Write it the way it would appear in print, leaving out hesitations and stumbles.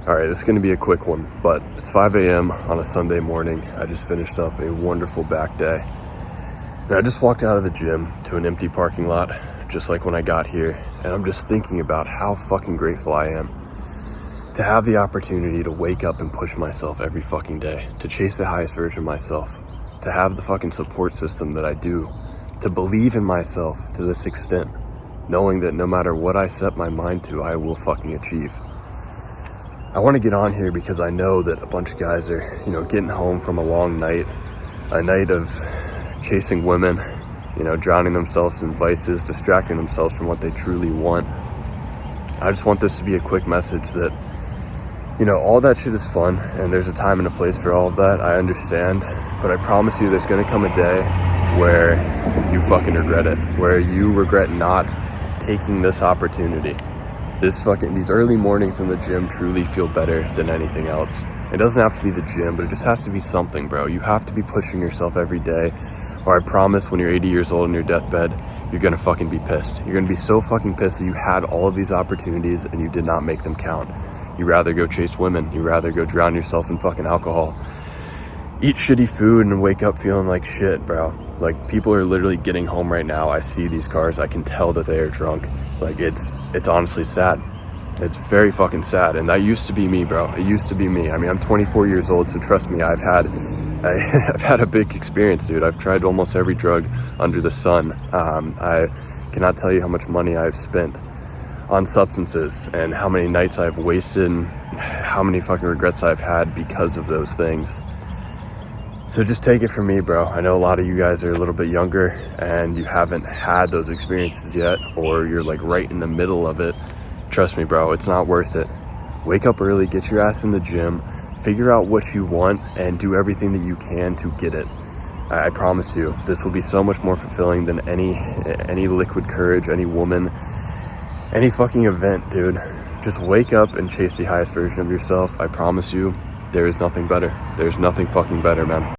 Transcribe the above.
All right, this is gonna be a quick one, but it's 5 a.m. on a Sunday morning. I just finished up a wonderful back day. And I just walked out of the gym to an empty parking lot, just like when I got here. And I'm just thinking about how fucking grateful I am to have the opportunity to wake up and push myself every fucking day, to chase the highest version of myself, to have the fucking support system that I do, to believe in myself to this extent, knowing that no matter what I set my mind to, I will fucking achieve. I want to get on here because I know that a bunch of guys are, getting home from a long night, a night of chasing women, drowning themselves in vices, distracting themselves from what they truly want. I just want this to be a quick message that, all that shit is fun and there's a time and a place for all of that. I understand, but I promise you there's going to come a day where you fucking regret it, where you regret not taking this opportunity. These early mornings in the gym truly feel better than anything else. It doesn't have to be the gym, but it just has to be something, bro. You have to be pushing yourself every day, or I promise when you're 80 years old in your deathbed, you're gonna fucking be pissed. You're gonna be so fucking pissed that you had all of these opportunities and you did not make them count. You rather go chase women. You rather go drown yourself in fucking alcohol, eat shitty food and wake up feeling like shit, bro. Like, people are literally getting home right now. I see these cars. I can tell that they are drunk. Like, it's honestly sad. It's very fucking sad. And that used to be me, bro. It used to be me. I mean, I'm 24 years old, so trust me, I've had a big experience, dude. I've tried almost every drug under the sun. I cannot tell you how much money I've spent on substances and how many nights I've wasted and how many fucking regrets I've had because of those things. So just take it from me, bro. I know a lot of you guys are a little bit younger and you haven't had those experiences yet, or you're like right in the middle of it. Trust me, bro, it's not worth it. Wake up early, get your ass in the gym, figure out what you want, and do everything that you can to get it. I promise you, this will be so much more fulfilling than any liquid courage, any woman, any fucking event, dude. Just wake up and chase the highest version of yourself. I promise you, there is nothing better. There's nothing fucking better, man.